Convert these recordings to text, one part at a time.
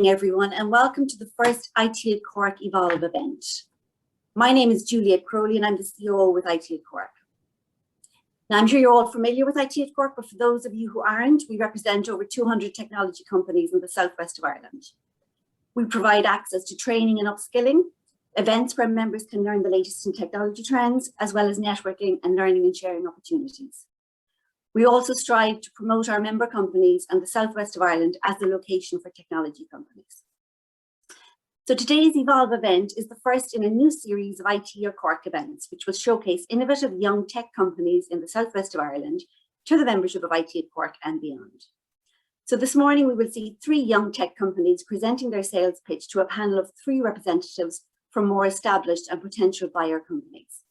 Everyone, and welcome to the first IT at Cork Evolve event. My name is Juliet Crowley and I'm the CEO with IT at Cork. Now, I'm sure you're all familiar with IT at Cork, but for those of you who aren't, we represent over 200 technology companies in the southwest of Ireland. We provide access to training and upskilling, events where members can learn the latest in technology trends, as well as networking and learning and sharing opportunities. We also strive to promote our member companies and the southwest of Ireland as a location for technology companies. So today's Evolve event is the first in a new series of IT or Cork events, which will showcase innovative young tech companies in the southwest of Ireland to the membership of IT at Cork and beyond. So this morning we will see 3 young tech companies presenting their sales pitch to a panel of 3 representatives from more established and potential buyer companies.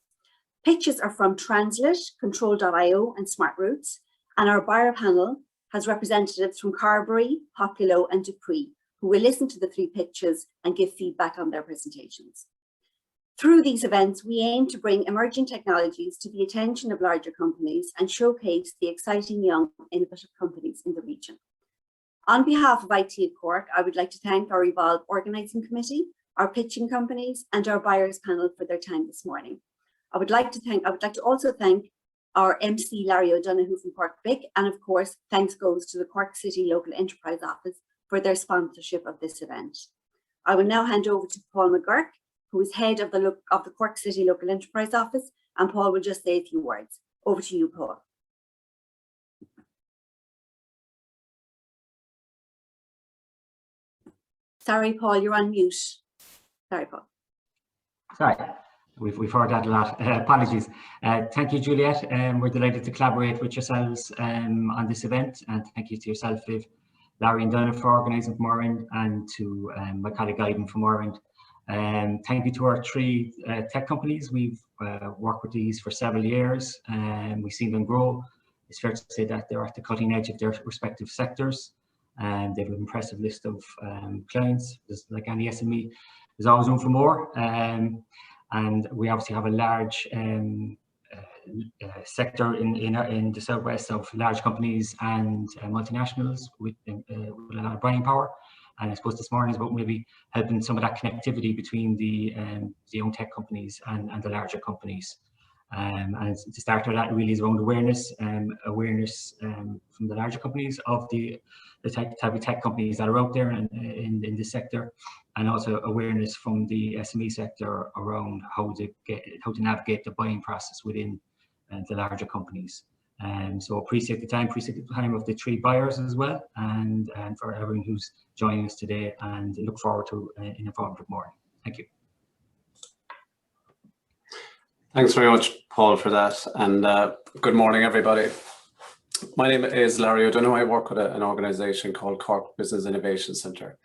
Pitches are from Translate, Control.io and Smart Routes, and our buyer panel has representatives from Carberry, Populo and Dupree, who will listen to the 3 pitches and give feedback on their presentations. Through these events, we aim to bring emerging technologies to the attention of larger companies and showcase the exciting young innovative companies in the region. On behalf of IT at Cork, I would like to thank our Evolve Organising Committee, our pitching companies and our buyers panel for their time this morning. I would like to also thank our MC Larry O'Donoghue from Cork Vic, and of course, thanks goes to the Cork City Local Enterprise Office for their sponsorship of this event. I will now hand over to Paul McGurk, who is head of the Cork City Local Enterprise Office, and Paul will just say a few words. Over to you, Paul. Sorry, Paul, you're on mute. Sorry, Paul. Sorry. We've heard that a lot. Apologies. Thank you, Juliet. We're delighted to collaborate with yourselves on this event, and thank you to yourself, Viv, Larry and Donna for organising from our end, and to my colleague Aidan from our end. Thank you to our 3 tech companies. We've worked with these for several years, and we've seen them grow. It's fair to say that they're at the cutting edge of their respective sectors, and they have an impressive list of clients. Just like any SME, there's always room for more. And we obviously have a large sector in the southwest of large companies and multinationals with a lot of buying power. And I suppose this morning is about maybe helping some of that connectivity between the young tech companies and the larger companies. And to start with that really is around awareness from the larger companies of the type of tech companies that are out there in this sector, and also awareness from the SME sector around how to navigate the buying process within the larger companies. So appreciate the time of the 3 buyers as well, and for everyone who's joining us today, and look forward to an informative morning. Thank you. Thanks very much, Paul, for that, and good morning, everybody. My name is Larry O'Donoghue. I work with an organisation called Cork Business Innovation Centre,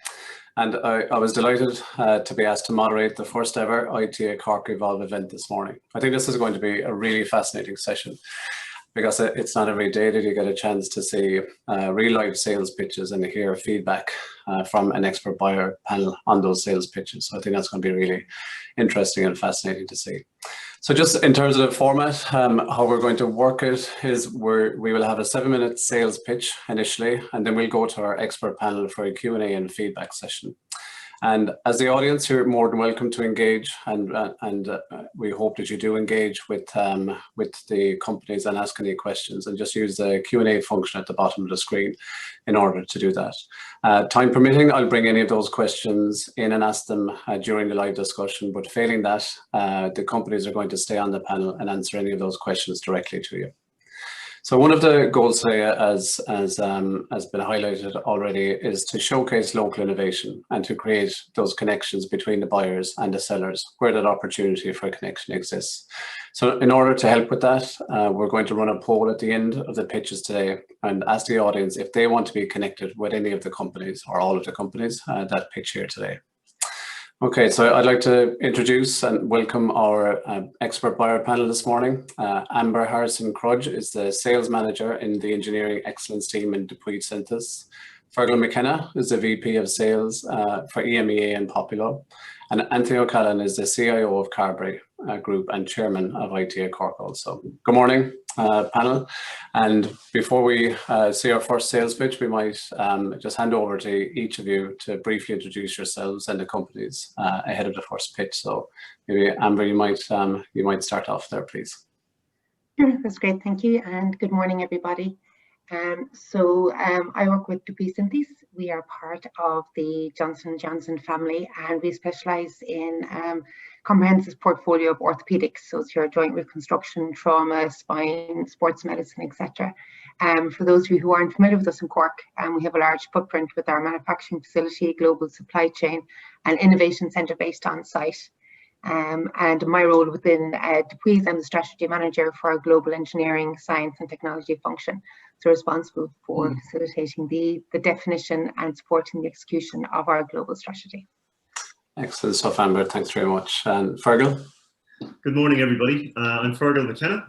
and I was delighted to be asked to moderate the first ever IT at Cork Evolve event this morning. I think this is going to be a really fascinating session, because it's not every day that you get a chance to see real life sales pitches and hear feedback from an expert buyer panel on those sales pitches. So I think that's going to be really interesting and fascinating to see. So just in terms of the format, how we're going to work it is we will have a 7-minute sales pitch initially, and then we'll go to our expert panel for a Q&A and feedback session. And as the audience, you're more than welcome to engage, and we hope that you do engage with the companies and ask any questions, and just use the Q&A function at the bottom of the screen in order to do that. Time permitting, I'll bring any of those questions in and ask them during the live discussion, but failing that, the companies are going to stay on the panel and answer any of those questions directly to you. So one of the goals today, as been highlighted already, is to showcase local innovation and to create those connections between the buyers and the sellers where that opportunity for a connection exists. So in order to help with that, we're going to run a poll at the end of the pitches today and ask the audience if they want to be connected with any of the companies or all of the companies that pitch here today. Okay, so I'd like to introduce and welcome our expert buyer panel this morning. Amber Harrison-Crudge is the sales manager in the engineering excellence team in Dupree Synthesis. Fergal McKenna is the VP of sales for EMEA and Populo. And Anthony O'Callaghan is the CIO of Carberry. Group and Chairman of IT at Cork also. Good morning, panel. And before we see our first sales pitch, we might just hand over to each of you to briefly introduce yourselves and the companies ahead of the first pitch. So maybe Amber, you might start off there, please. That's great, thank you, and good morning, everybody. I work with Dupuis Synthes. We are part of the Johnson & Johnson family, and we specialise in comprehensive portfolio of orthopaedics. So it's your joint reconstruction, trauma, spine, sports medicine, etc. For those of you who aren't familiar with us in Cork, we have a large footprint with our manufacturing facility, global supply chain, and innovation centre based on site. And my role within Dupuis, I'm the strategy manager for our global engineering, science and technology function. So responsible for facilitating the definition and supporting the execution of our global strategy. Excellent stuff, Amber. Thanks very much. And Fergal? Good morning, everybody. I'm Fergal McKenna,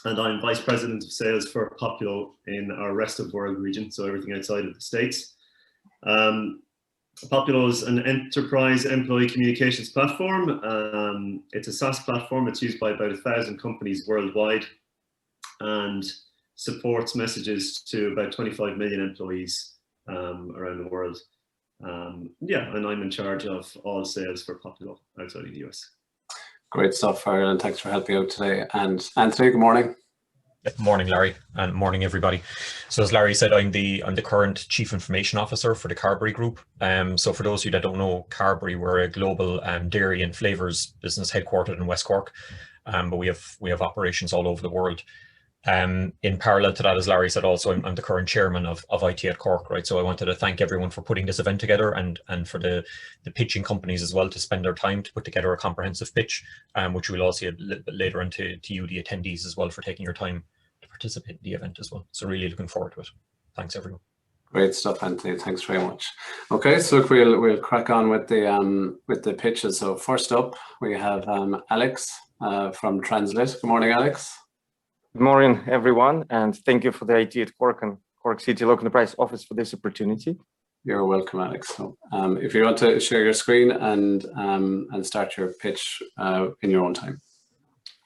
and I'm Vice President of Sales for Populo in our rest of world region, so everything outside of the States. Populo is an enterprise employee communications platform. It's a SaaS platform. It's used by about 1,000 companies worldwide and supports messages to about 25 million employees around the world. Yeah, and I'm in charge of all sales for Populo outside of the US. Great stuff, Fergal, and thanks for helping out today. And Anthony, good morning. Good morning, Larry, and morning, everybody. So as Larry said, I'm the current Chief Information Officer for the Carberry Group. So for those of you that don't know Carberry, we're a global dairy and flavours business headquartered in West Cork, but we have operations all over the world. In parallel to that, as Larry said, also I'm the current chairman of IT at Cork, right? So I wanted to thank everyone for putting this event together and for the pitching companies as well to spend their time to put together a comprehensive pitch, which we'll all see a little bit later, and to you, the attendees, as well, for taking your time to participate in the event as well. So really looking forward to it. Thanks, everyone. Great stuff, Anthony. Thanks very much. Okay, so look, we'll crack on with the pitches. So first up, we have Alex from Translate. Good morning, Alex. Good morning, everyone, and thank you for the IT at Cork and Cork City Local Enterprise Office for this opportunity. You're welcome, Alex. So, if you want to share your screen and start your pitch in your own time.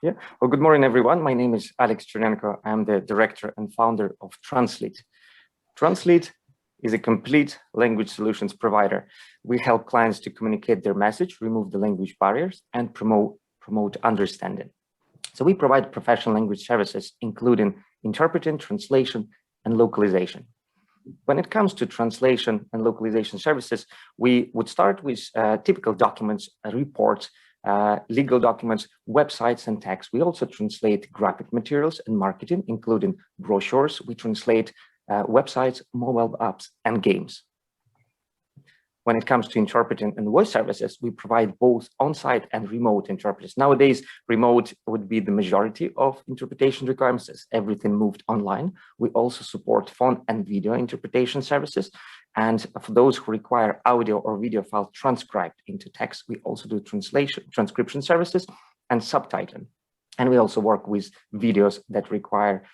Yeah. Well, good morning, everyone. My name is Alex Chernenko. I'm the director and founder of Translate. Translate is a complete language solutions provider. We help clients to communicate their message, remove the language barriers, and promote understanding. So we provide professional language services, including interpreting, translation, and localization. When it comes to translation and localization services, we would start with typical documents, reports, legal documents, websites, and text. We also translate graphic materials and marketing, including brochures. We translate websites, mobile apps, and games. When it comes to interpreting and voice services, we provide both on-site and remote interpreters. Nowadays, remote would be the majority of interpretation requirements as everything moved online. We also support phone and video interpretation services. And for those who require audio or video file transcribed into text, we also do transcription services and subtitling. And we also work with videos that require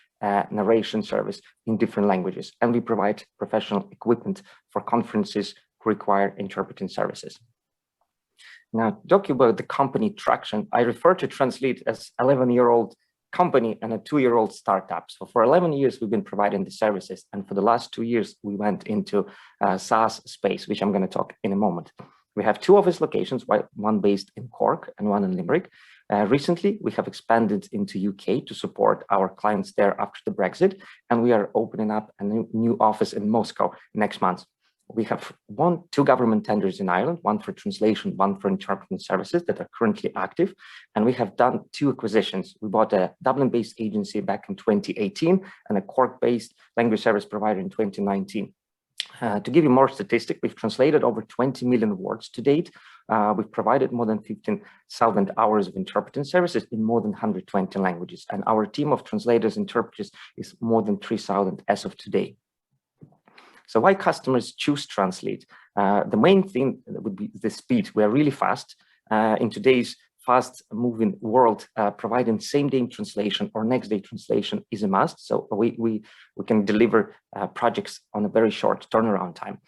narration service in different languages. And we provide professional equipment for conferences require interpreting services. Now, talking about the company traction, I refer to Translate as 11-year-old company and a 2-year-old startup. So for 11 years, we've been providing the services. And for the last 2 years, we went into SaaS space, which I'm going to talk in a moment. We have 2 office locations, one based in Cork and one in Limerick. Recently, we have expanded into UK to support our clients there after the Brexit. And we are opening up a new office in Moscow next month. We have 2 government tenders in Ireland, one for translation, one for interpreting services that are currently active. And we have done 2 acquisitions. We bought a Dublin-based agency back in 2018 and a Cork-based language service provider in 2019. To give you more statistics, we've translated over 20 million words to date. We've provided more than 15,000 hours of interpreting services in more than 120 languages. And our team of translators and interpreters is more than 3,000 as of today. So why customers choose Translate? The main thing would be the speed. We're really fast. In today's fast-moving world, providing same-day translation or next-day translation is a must. So we can deliver projects on a very short turnaround time.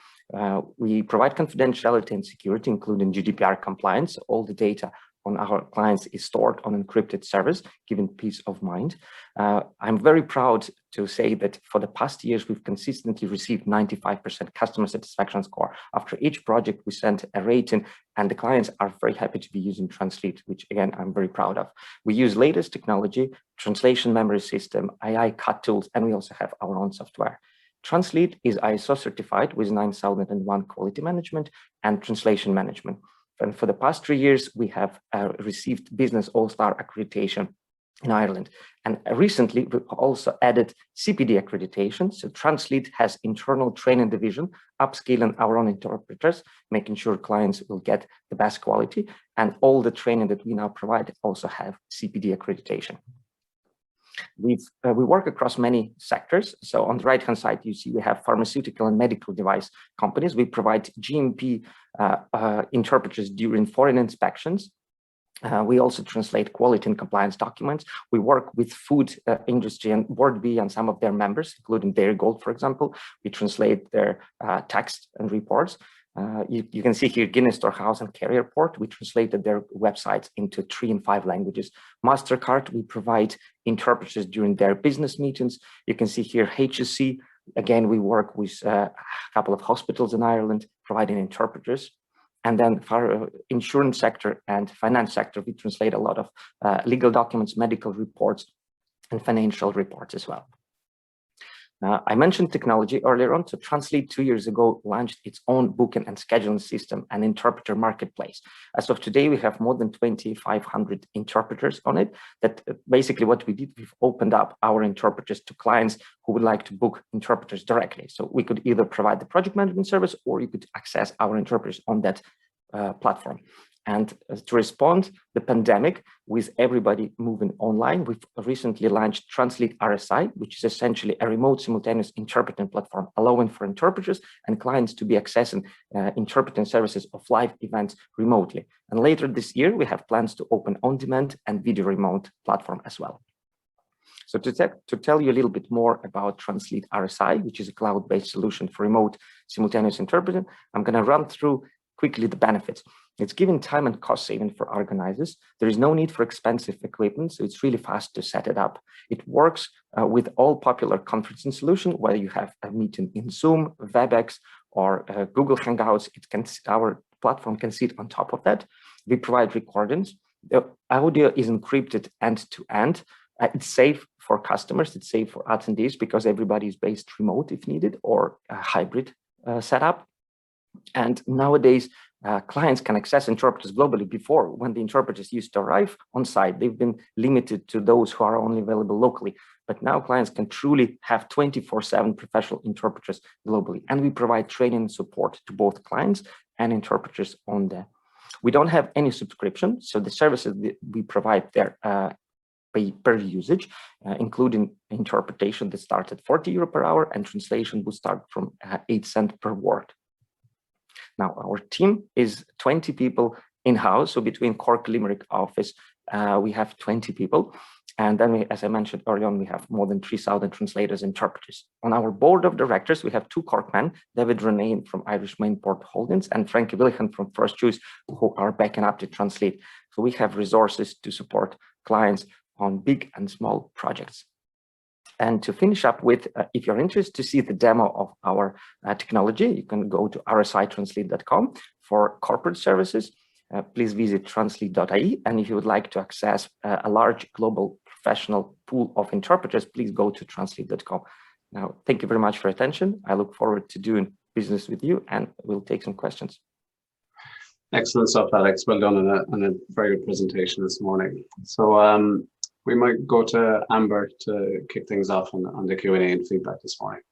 We provide confidentiality and security, including GDPR compliance. All the data on our clients is stored on encrypted servers, giving peace of mind. I'm very proud to say that for the past years, we've consistently received 95% customer satisfaction score. After each project, we sent a rating, and the clients are very happy to be using Translate, which again, I'm very proud of. We use latest technology, translation memory system, AI cut tools, and we also have our own software. Translate is ISO certified with 9001 quality management and translation management. And for the past 3 years, we have received Business All-Star accreditation in Ireland. And recently, we've also added CPD accreditation. So Translate has internal training division, upskilling our own interpreters, making sure clients will get the best quality. And all the training that we now provide also have CPD accreditation. We work across many sectors. So on the right-hand side, you see we have pharmaceutical and medical device companies. We provide GMP interpreters during foreign inspections. We also translate quality and compliance documents. We work with food industry and Board B and some of their members, including Dairy Gold, for example. We translate their text and reports. You can see here Guinness Storehouse and Carrier Port. We translated their websites into 3 and 5 languages. MasterCard, we provide interpreters during their business meetings. You can see here HSC. Again, we work with a couple of hospitals in Ireland providing interpreters. And then for insurance sector and finance sector, we translate a lot of legal documents, medical reports, and financial reports as well. I mentioned technology earlier on. So Translate 2 years ago launched its own booking and scheduling system and interpreter marketplace. As of today, we have more than 2,500 interpreters on it. That basically what we did, we've opened up our interpreters to clients who would like to book interpreters directly. So we could either provide the project management service or you could access our interpreters on that platform. And to respond to the pandemic with everybody moving online, we've recently launched Translate RSI, which is essentially a remote simultaneous interpreting platform, allowing for interpreters and clients to be accessing interpreting services of live events remotely. And later this year, we have plans to open on-demand and video remote platform as well. So to tell you a little bit more about Translate RSI, which is a cloud-based solution for remote simultaneous interpreting, I'm going to run through quickly the benefits. It's giving time and cost saving for organizers. There is no need for expensive equipment, so it's really fast to set it up. It works with all popular conferencing solutions, whether you have a meeting in Zoom, WebEx, or Google Hangouts. Our platform can sit on top of that. We provide recordings. The audio is encrypted end-to-end. It's safe for customers. It's safe for attendees because everybody is based remote if needed or a hybrid setup. And nowadays, clients can access interpreters globally. Before, when the interpreters used to arrive on site, they've been limited to those who are only available locally. But now clients can truly have 24/7 professional interpreters globally. And we provide training and support to both clients and interpreters on there. We don't have any subscription. So the services that we provide there pay per usage, including interpretation that starts at €40 per hour and translation will start from 8 cents per word. Now, our team is 20 people in-house. So between Cork, Limerick office, we have 20 people. And then, as I mentioned earlier on, we have more than 3,000 translators, interpreters. On our board of directors, we have 2 Corkmen, David Renane from Irish Mainport Holdings and Frankie Willihan from First Choice, who are backing up to Translate. So we have resources to support clients on big and small projects. And to finish up with, if you're interested to see the demo of our technology, you can go to rsitranslate.com. For corporate services, please visit translate.ie. And if you would like to access a large global professional pool of interpreters, please go to translate.com. Now, thank you very much for your attention. I look forward to doing business with you and we'll take some questions. Excellent stuff, Alex. Well done on a very good presentation this morning. So we might go to Amber to kick things off on the Q&A and feedback this morning.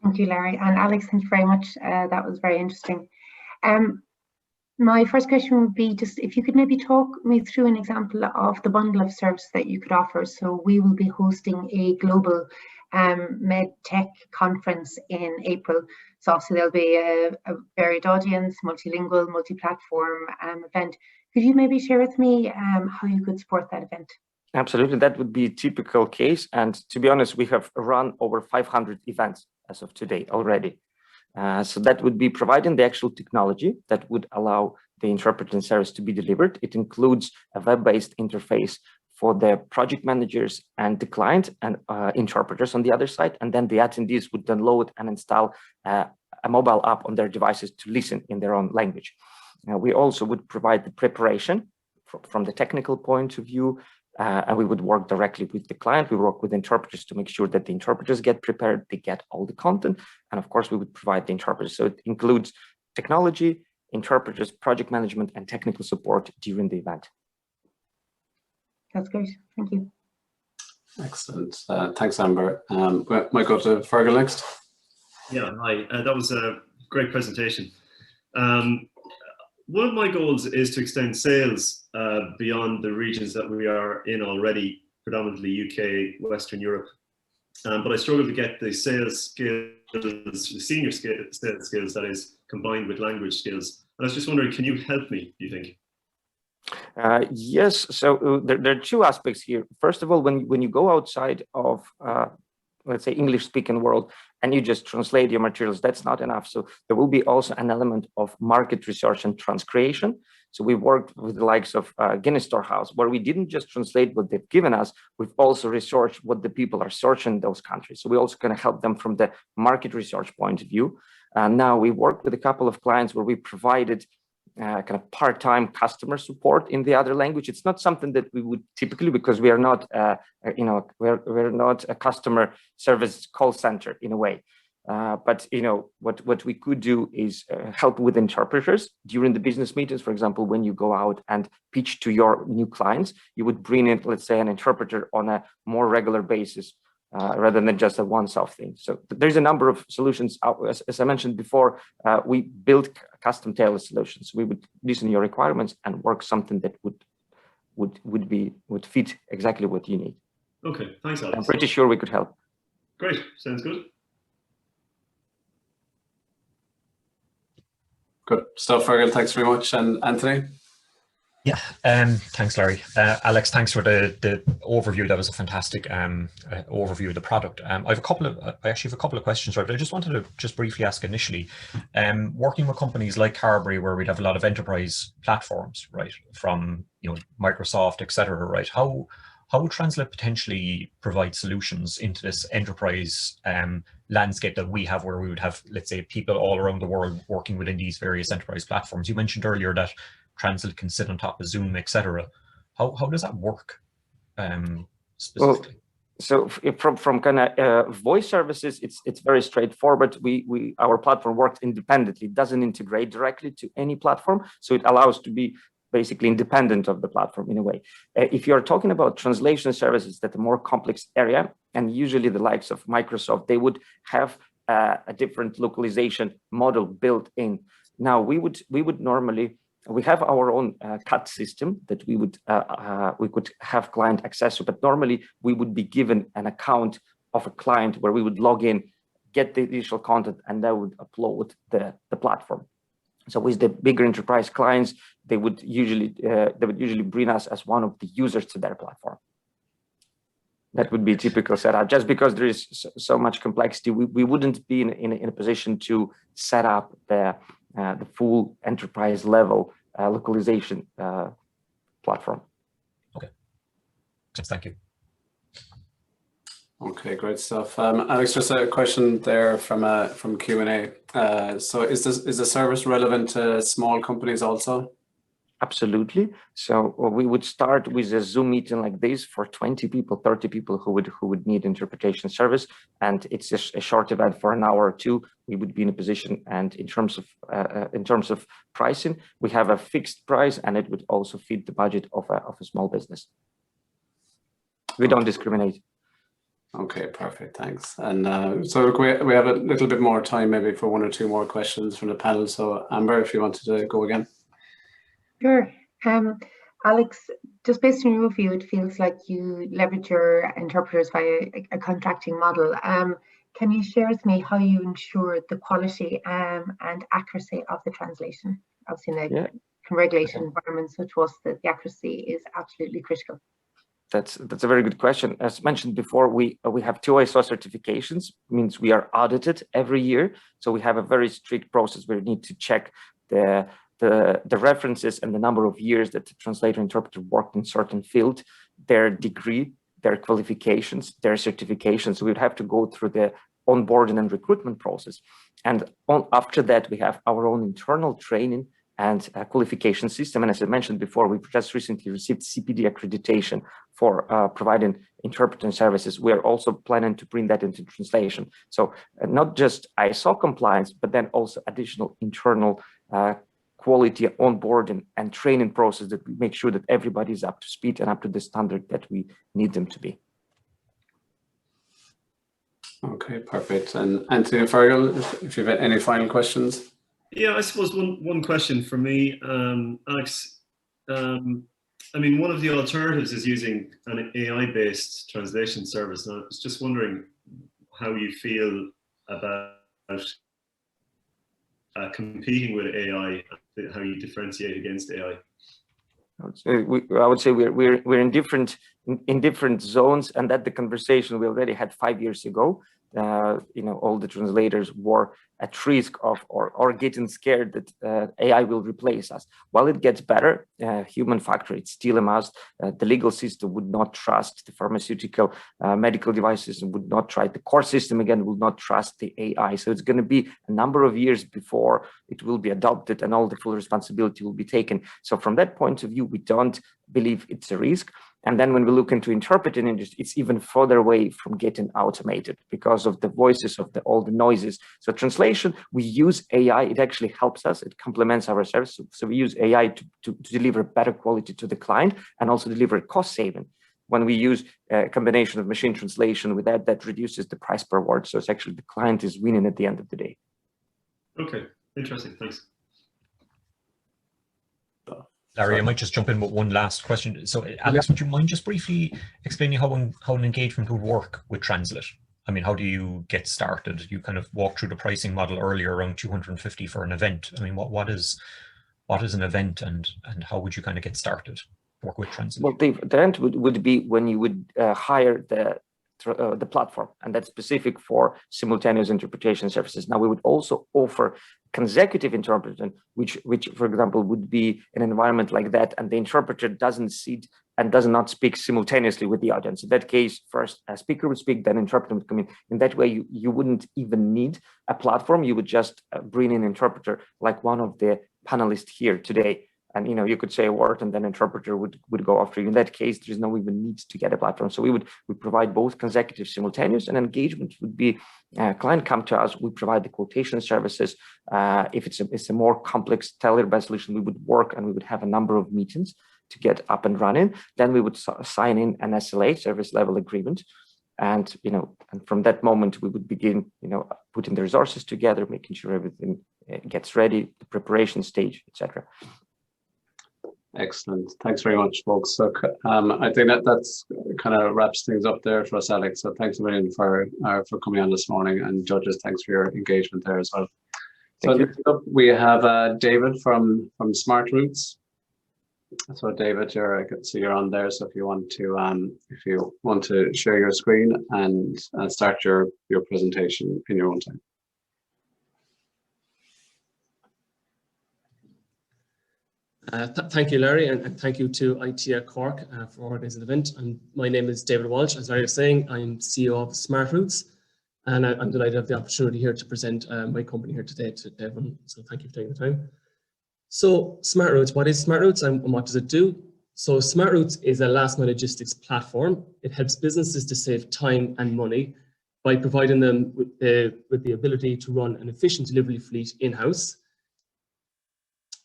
Thank you, Larry. And Alex, thank you very much. That was very interesting. My first question would be just if you could maybe talk me through an example of the bundle of services that you could offer. So we will be hosting a global med tech conference in April. So obviously there'll be a varied audience, multilingual, multi-platform event. Could you maybe share with me how you could support that event? Absolutely, that would be a typical case. And to be honest, we have run over 500 events as of today already. So that would be providing the actual technology that would allow the interpreting service to be delivered. It includes a web-based interface for the project managers and the client and interpreters on the other side. And then the attendees would download and install a mobile app on their devices to listen in their own language. We also would provide the preparation from the technical point of view, and we would work directly with the client. We work with interpreters to make sure that the interpreters get prepared, they get all the content, and of course we would provide the interpreters. So it includes technology, interpreters, project management, and technical support during the event. That's great, thank you. Excellent, thanks Amber. Might go to Fergal next. Yeah, hi, that was a great presentation. One of my goals is to extend sales beyond the regions that we are in already, predominantly UK, Western Europe. But I struggle to get the sales skills, the senior sales skills, that is, combined with language skills. And I was just wondering, can you help me, do you think? Yes, so there are two aspects here. First of all, when you go outside of, let's say, English-speaking world, and you just translate your materials, that's not enough. So there will be also an element of market research and transcreation. So we worked with the likes of Guinness Storehouse, where we didn't just translate what they've given us, we've also researched what the people are searching in those countries. So we also going to help them from the market research point of view. Now we worked with a couple of clients where we provided kind of part-time customer support in the other language. It's not something that we would typically, because we are not, we're not a customer service call center in a way. But what we could do is help with interpreters during the business meetings. For example, when you go out and pitch to your new clients, you would bring in, let's say, an interpreter on a more regular basis. Rather than just a one-off thing. So there's a number of solutions. As I mentioned before, we build custom tailored solutions. We would listen to your requirements and work something that would fit exactly what you need. Okay, thanks, Alex. I'm pretty sure we could help. Great, sounds good. Good stuff, Fergal. Thanks very much. And Anthony? Yeah, thanks, Larry. Alex, thanks for the overview. That was a fantastic overview of the product. I actually have a couple of questions, right? But I just wanted to just briefly ask initially, working with companies like Carberry, where we'd have a lot of enterprise platforms, right, from Microsoft, etc., right? How would Translate potentially provide solutions into this enterprise landscape that we have, where we would have, let's say, people all around the world working within these various enterprise platforms? You mentioned earlier that Translate can sit on top of Zoom, etc. How does that work specifically? Well, so from kind of voice services, it's very straightforward. Our platform works independently. It doesn't integrate directly to any platform, so it allows to be basically independent of the platform in a way. If you're talking about translation services, that's a more complex area, and usually the likes of Microsoft, they would have a different localization model built in. Now we would normally. We have our own CAT system that we could have client access to, but normally we would be given an account of a client where we would log in, get the initial content, and they would upload the platform. So with the bigger enterprise clients, they would usually bring us as one of the users to their platform. That would be a typical setup. Just because there is so much complexity, we wouldn't be in a position to set up the full enterprise level localization platform. Okay, thank you. Okay, great stuff. Alex, just a question there from Q&A. So is the service relevant to small companies also? Absolutely. So we would start with a Zoom meeting like this for 20 people, 30 people who would need interpretation service, and it's a short event for an hour or two. We would be in a position, and in terms of pricing, we have a fixed price, and it would also fit the budget of a small business. We don't discriminate. Okay, perfect. Thanks. And so we have a little bit more time, maybe for one or two more questions from the panel. So Amber, if you wanted to go again. Sure. Alex, just based on your view, it feels like you leverage your interpreters via a contracting model. Can you share with me how you ensure the quality and accuracy of the translation? Obviously, in a regulated environment such as this, the accuracy is absolutely critical. That's a very good question. As mentioned before, we have two ISO certifications, means we are audited every year. So we have a very strict process where we need to check the references and the number of years that the translator interpreter worked in certain field, their degree, their qualifications, their certifications. So we'd have to go through the onboarding and recruitment process. And after that, we have our own internal training and qualification system. And as I mentioned before, we've just recently received CPD accreditation for providing interpreting services. We are also planning to bring that into translation. So not just ISO compliance, but then also additional internal quality onboarding and training process that we make sure that everybody is up to speed and up to the standard that we need them to be. Okay, perfect. And Anthony and Fergal, if you've any final questions. Yeah, I suppose one question for me, Alex. I mean, one of the alternatives is using an AI-based translation service. And I was just wondering how you feel about competing with AI, how you differentiate against AI. I would say we're in different zones, and that the conversation we already had 5 years ago. All the translators were at risk of or getting scared that AI will replace us. While it gets better, human factor, it's still a must. The legal system would not trust the pharmaceutical medical device system, would not try the core system again, will not trust the AI. So it's going to be a number of years before it will be adopted and all the full responsibility will be taken. So from that point of view, we don't believe it's a risk. And then when we look into interpreting industry, it's even further away from getting automated because of the voices of all the noises. So translation, we use AI. It actually helps us. It complements our service. So we use AI to deliver better quality to the client and also deliver cost saving. When we use a combination of machine translation with that reduces the price per word. So it's actually the client is winning at the end of the day. Okay, interesting. Thanks. Larry, I might just jump in with one last question. So Alex, would you mind just briefly explaining how an engagement would work with Translate? I mean, how do you get started? You kind of walked through the pricing model earlier, around 250 for an event. I mean, what is an event, and how would you kind of get started, work with Translate? Well, the event would be when you would hire the platform, and that's specific for simultaneous interpretation services. Now we would also offer consecutive interpreting, which for example would be an environment like that, and the interpreter doesn't sit and does not speak simultaneously with the audience. In that case, first a speaker would speak, then interpreter would come in. In that way, you wouldn't even need a platform. You would just bring in an interpreter like one of the panelists here today. And you could say a word and then interpreter would go after you. In that case, there's no even need to get a platform. So we provide both consecutive, simultaneous, and engagement would be client come to us. We provide the quotation services. If it's a more complex tailor-based solution, we would work and we would have a number of meetings to get up and running. Then we would sign in an SLA, service level agreement. And and from that moment we would begin putting the resources together, making sure everything gets ready, the preparation stage, etc. Excellent. Thanks very much, folks. So I think that's kind of wraps things up there for us, Alex. So thanks a million for coming on this morning, and judges, thanks for your engagement there as well. So next up, we have David from Smart Roots. So David, I can see you're on there. So if you want to share your screen and start your presentation in your own time. Thank you, Larry, and thank you to IT at Cork for organising the event. My name is David Walsh. As Larry was saying, I'm CEO of Smart Roots, and I'm delighted to have the opportunity here to present my company here today to everyone. So thank you for taking the time. So Smart Roots, what is Smart Roots and what does it do? So Smart Roots is a last mile logistics platform. It helps businesses to save time and money by providing them with the ability to run an efficient delivery fleet in-house.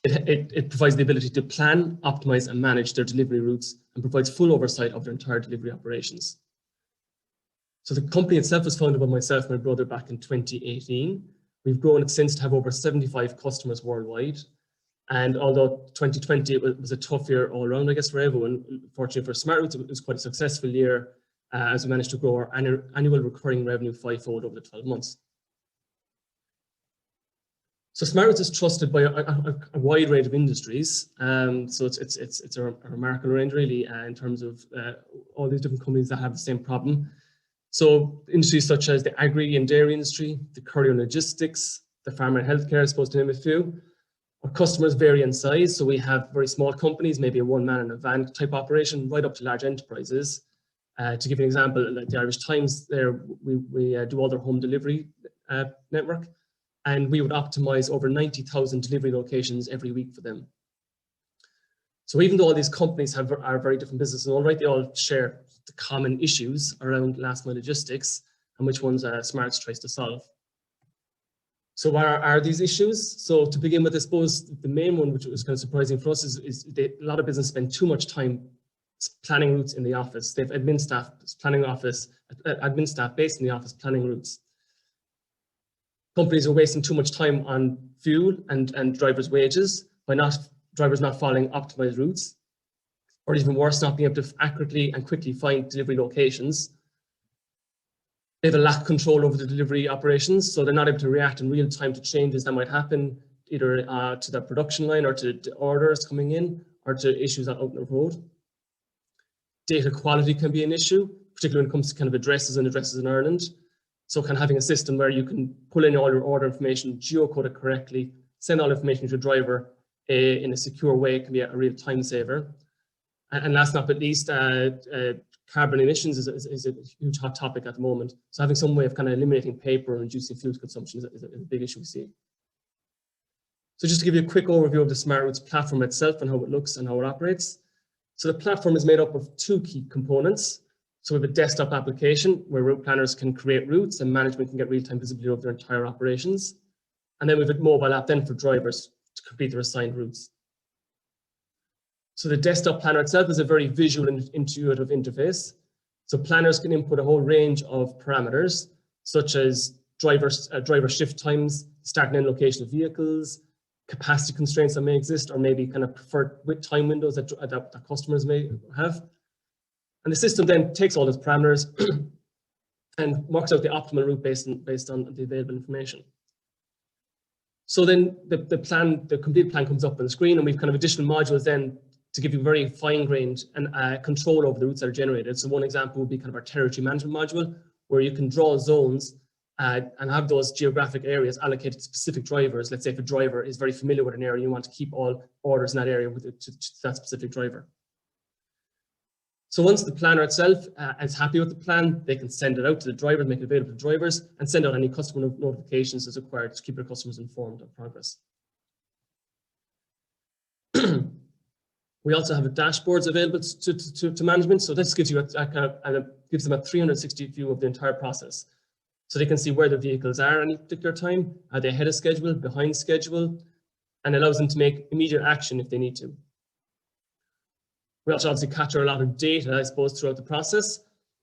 It provides the ability to plan, optimize, and manage their delivery routes, and provides full oversight of their entire delivery operations. So the company itself was founded by myself and my brother back in 2018. We've grown it since to have over 75 customers worldwide. And although 2020 was a tough year all around, I guess, for everyone, fortunately for Smart Roots, it was quite a successful year as we managed to grow our annual recurring revenue fivefold over the 12 months. So Smart Routes is trusted by a wide range of industries. So it's a remarkable range really in terms of all these different companies that have the same problem. So industries such as the agri and dairy industry, the courier and logistics, the pharma and healthcare, I suppose to name a few. Our customers vary in size. So we have very small companies, maybe a one man in a van type operation, right up to large enterprises. To give you an example, like the Irish Times there, we do all their home delivery network, and we would optimize over 90,000 delivery locations every week for them. So even though all these companies are very different businesses, all right, they all share the common issues around last mile logistics and which ones Smarts tries to solve. So what are these issues? So to begin with, I suppose the main one, which was kind of surprising for us, is a lot of businesses spend too much time planning routes in the office. They have admin staff based in the office planning routes. Companies are wasting too much time on fuel and drivers' wages by drivers not following optimized routes, or even worse, not being able to accurately and quickly find delivery locations. They have a lack of control over the delivery operations, so they're not able to react in real time to changes that might happen, either to their production line or to orders coming in, or to issues out on the road. Data quality can be an issue, particularly when it comes to kind of addresses in Ireland. So kind of having a system where you can pull in all your order information, geocode it correctly, send all information to your driver in a secure way can be a real time saver. And last but not least, carbon emissions is a huge hot topic at the moment. So having some way of kind of eliminating paper and reducing fuel consumption is a big issue we see. So just to give you a quick overview of the Smart Routes platform itself and how it looks and how it operates. So the platform is made up of two key components. So we have a desktop application where route planners can create routes and management can get real-time visibility of their entire operations. And then we have a mobile app then for drivers to complete their assigned routes. So the desktop planner itself is a very visual and intuitive interface. So planners can input a whole range of parameters, such as driver shift times, start and end location of vehicles, capacity constraints that may exist, or maybe kind of preferred time windows that customers may have. And the system then takes all those parameters and marks out the optimal route based on the available information. So then the complete plan comes up on the screen, and we've kind of additional modules then to give you very fine-grained and control over the routes that are generated. So one example would be kind of our territory management module, where you can draw zones and have those geographic areas allocated to specific drivers. Let's say if a driver is very familiar with an area, you want to keep all orders in that area to that specific driver. So once the planner itself is happy with the plan, they can send it out to the drivers, make it available to drivers, and send out any customer notifications as required to keep their customers informed of progress. We also have dashboards available to management. So this gives you gives them a 360 view of the entire process. So they can see where the vehicles are at any particular time, are they ahead of schedule, behind schedule, and allows them to make immediate action if they need to. We also obviously capture a lot of data, I suppose, throughout the process,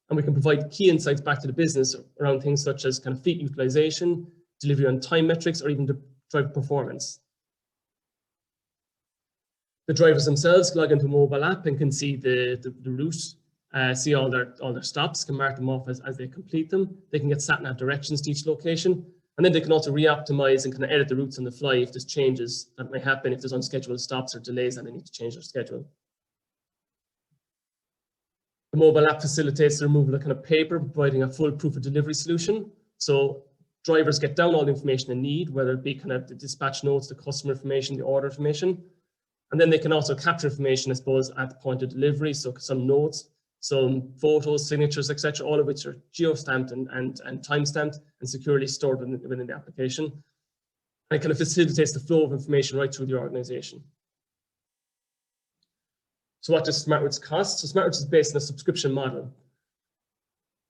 and we can provide key insights back to the business around things such as kind of fleet utilization, delivery on time metrics, or even the driver performance. The drivers themselves log into a mobile app and can see the route, see all their stops, can mark them off as they complete them. They can get sat-nav directions to each location, and then they can also re-optimize and kind of edit the routes on the fly if there's changes that may happen, if there's unscheduled stops or delays and they need to change their schedule. The mobile app facilitates the removal of kind of paper, providing a full proof of delivery solution. So drivers get down all the information they need, whether it be kind of the dispatch notes, the customer information, the order information. And then they can also capture information, I suppose, at the point of delivery. So some notes, some photos, signatures, etc., all of which are geo-stamped and time-stamped and securely stored within the application. And it kind of facilitates the flow of information right through the organization. So what does Smart Routes cost? So Smart Routes is based on a subscription model.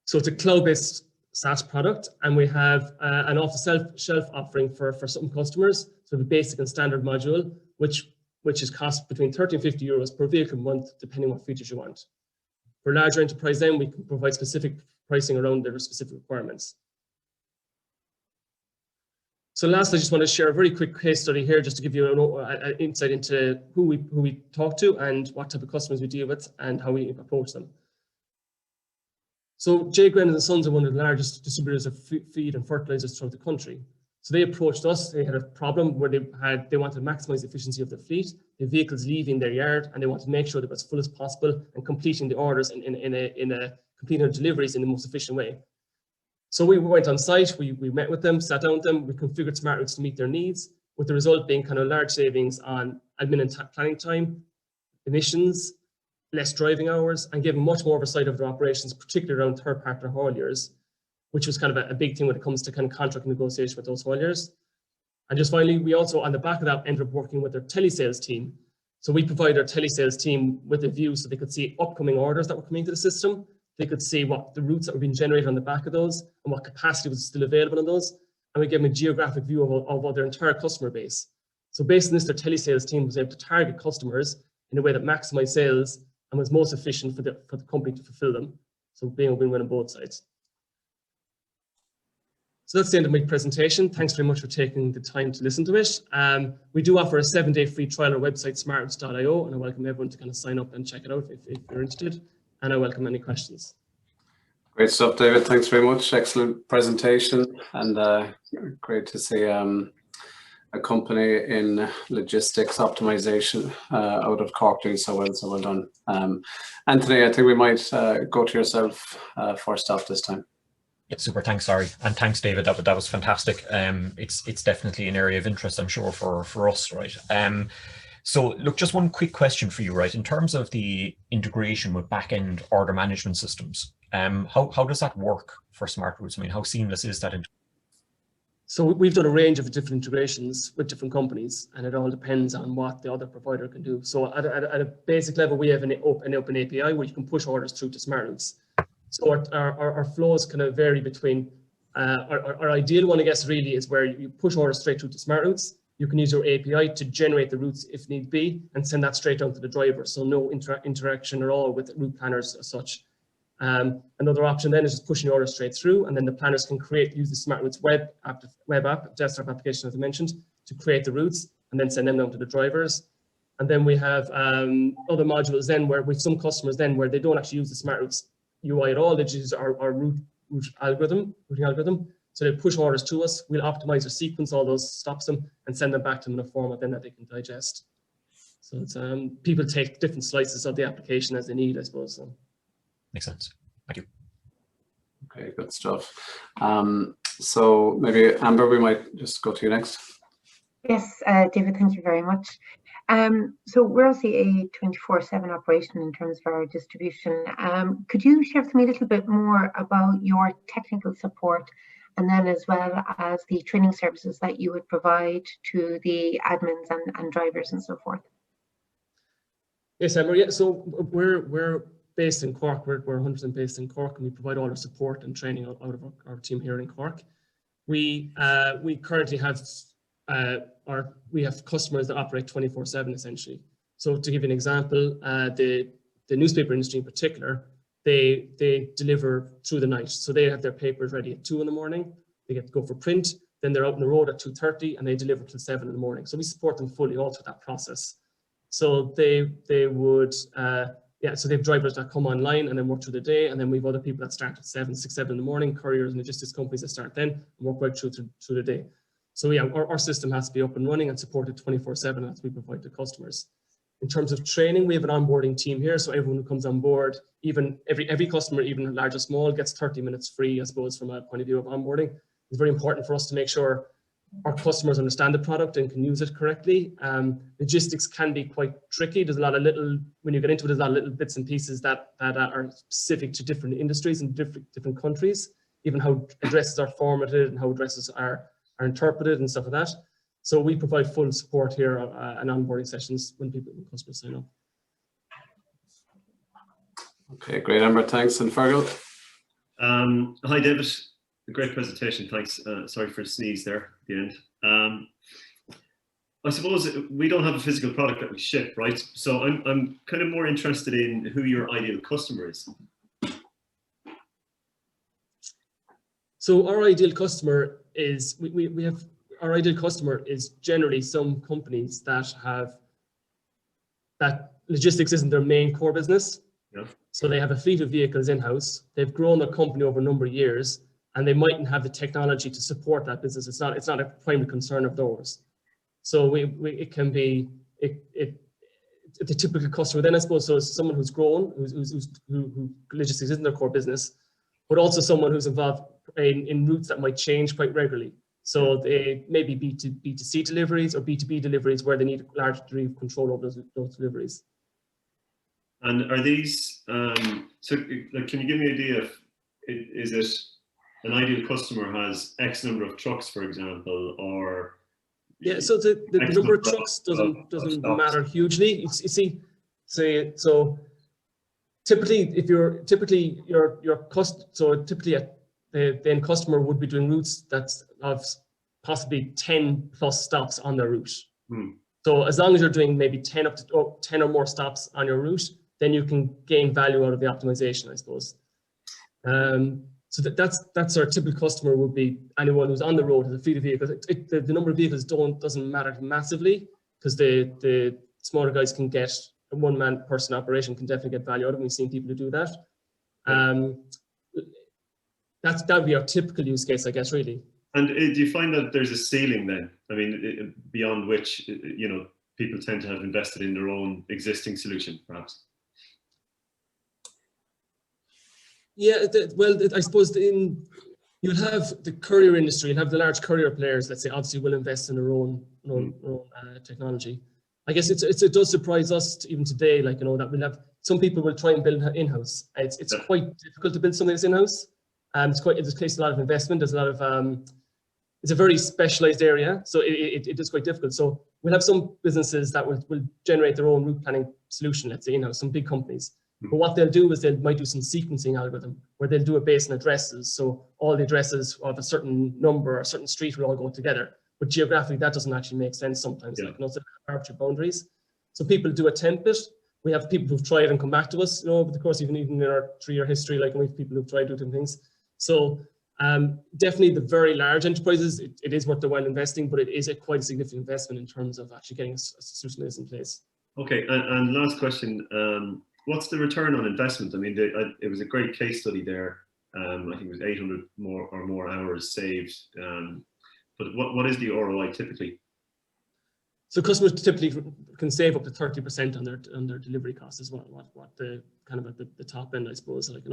So it's a cloud-based SaaS product, and we have an off-the-shelf offering for some customers. So we have a basic and standard module, which is cost between 30 and 50 euros per vehicle a month, depending on what features you want. For larger enterprise, then we can provide specific pricing around their specific requirements. So last, I just want to share a very quick case study here, just to give you an insight into who we talk to and what type of customers we deal with and how we approach them. So J. Grennan and Sons are one of the largest distributors of feed and fertilizers throughout the country. So they approached us. They had a problem where they wanted to maximize the efficiency of the fleet, the vehicles leaving their yard, and they wanted to make sure they were as full as possible and completing the orders completing their deliveries in the most efficient way. So we went on site, we met with them, sat down with them, we configured smart routes to meet their needs, with the result being kind of large savings on admin and planning time, emissions, less driving hours, and giving much more oversight of their operations, particularly around third-party hauliers, which was kind of a big thing when it comes to kind of contract negotiation with those hauliers. And just finally, we also, on the back of that, ended up working with their telesales team. So we provided our telesales team with a view so they could see upcoming orders that were coming into the system. They could see what the routes that were being generated on the back of those and what capacity was still available on those. And we gave them a geographic view of their entire customer base. So based on this, their telesales team was able to target customers in a way that maximized sales and was most efficient for the company to fulfill them. So being a win-win on both sides. So that's the end of my presentation. Thanks very much for taking the time to listen to it. We do offer a 7-day free trial on our website, smartroutes.io, and I welcome everyone to kind of sign up and check it out if you're interested. And I welcome any questions. Great stuff, David. Thanks very much. Excellent presentation, and great to see a company in logistics optimization out of Cork doing so well. So well done. Anthony, I think we might go to yourself first off this time. Yeah, super. Thanks, Larry, and thanks, David. That was fantastic. It's definitely an area of interest, I'm sure, for us, right? So, look, just one quick question for you, right? In terms of the integration with back-end order management systems, how does that work for Smart Routes? I mean, how seamless is that? So we've done a range of different integrations with different companies, and it all depends on what the other provider can do. So at a basic level, we have an open API where you can push orders through to Smart Routes. So our flows kind of vary between, our ideal one, I guess, really is where you push orders straight through to Smart Routes. You can use your API to generate the routes if need be and send that straight down to the driver. So no interaction at all with route planners as such. Another option then is just pushing orders straight through, and then the planners can use the Smart Routes web app, desktop application, as I mentioned, to create the routes and then send them down to the drivers. And then we have other modules then where with some customers then where they don't actually use the Smart Routes UI at all, they just use our routing algorithm. So they push orders to us, we'll optimize or sequence all those, stops them, and send them back to them in a format then that they can digest. So it's people take different slices of the application as they need, I suppose. So. Makes sense. Thank you. Okay, good stuff. So maybe Amber, we might just go to you next. Yes, David, thank you very much. So we're obviously a 24/7 operation in terms of our distribution. Could you share with me a little bit more about your technical support, and then as well as the training services that you would provide to the admins and drivers and so forth? Yes, Amber. Yeah, so we're based in Cork. We're 100% based in Cork, and we provide all our support and training out of our team here in Cork. We currently have we have customers that operate 24/7 essentially. So to give you an example, the newspaper industry in particular, they deliver through the night. So they have their papers ready at 2 in the morning. They get to go for print. Then they're out on the road at 2:30 and they deliver till 7 in the morning. So we support them fully all through that process. So they would, so they have drivers that come online and then work through the day. And then we have other people that start at 6, 7 in the morning, couriers and logistics companies that start then and work right through the day. So yeah, our system has to be up and running and supported 24/7 as we provide to customers. In terms of training, we have an onboarding team here. So everyone who comes on board, even every customer, even large or small, gets 30 minutes free, I suppose, from a point of view of onboarding. It's very important for us to make sure our customers understand the product and can use it correctly. Logistics can be quite tricky. There's a lot of when you get into it, there's a lot of little bits and pieces that are specific to different industries and different countries, even how addresses are formatted and how addresses are interpreted and stuff like that. So we provide full support here and onboarding sessions when customers sign up. Okay, great, Amber. Thanks. And Fergal? Hi, David. A great presentation. Thanks. Sorry for a sneeze there at the end. I suppose we don't have a physical product that we ship, right? So I'm kind of more interested in who your ideal customer is. So our ideal customer is our ideal customer is generally some companies that logistics isn't their main core business. Yeah. So they have a fleet of vehicles in-house. They've grown their company over a number of years, and they mightn't have the technology to support that business. It's not a primary concern of theirs. So it can be the typical customer then, I suppose, so it's someone who's grown, who logistics isn't their core business, but also someone who's involved in routes that might change quite regularly. So they maybe B2C deliveries or B2B deliveries where they need a large degree of control over those deliveries. And are these, so like, can you give me an idea of, is it an ideal customer has X number of trucks, for example, or? Yeah, so the number of trucks doesn't matter hugely. You see, so typically the end customer would be doing routes that's of possibly 10 plus stops on their route. So as long as you're doing maybe 10 or more stops on your route, then you can gain value out of the optimization, I suppose. So that's our typical customer would be anyone who's on the road as a fleet of vehicles. The number of vehicles doesn't matter massively, because the smaller guys can get a one-man person operation can definitely get value out of it. We've seen people who do that. That would be our typical use case, I guess, really. And do you find that there's a ceiling then? I mean, beyond which, people tend to have invested in their own existing solution, perhaps? Yeah, I suppose you'll have the courier industry, you'll have the large courier players, let's say, obviously will invest in their own technology. I guess it does surprise us even today, like, that we'll have, some people will try and build in-house. It's quite difficult to build something that's in-house. It takes a lot of investment. There's a lot of, it's a very specialized area, so it is quite difficult. So we'll have some businesses that will generate their own route planning solution, let's say, in-house, some big companies. But what they'll do is they might do some sequencing algorithm where they'll do it based on addresses. So all the addresses of a certain number or a certain street will all go together. But geographically, that doesn't actually make sense sometimes, like, so arbitrary boundaries. So people do attempt it. We have people who've tried and come back to us, over the course, even in our 3-year history, like, we have people who've tried different things. So definitely the very large enterprises, it is worth the while investing, but it is quite a significant investment in terms of actually getting a solution in place. Okay, and last question. What's the return on investment? I mean, it was a great case study there. I think it was 800 more hours saved. But what is the ROI typically? So customers typically can save up to 30% on their delivery costs as well. What the kind of at the top end, I suppose, like,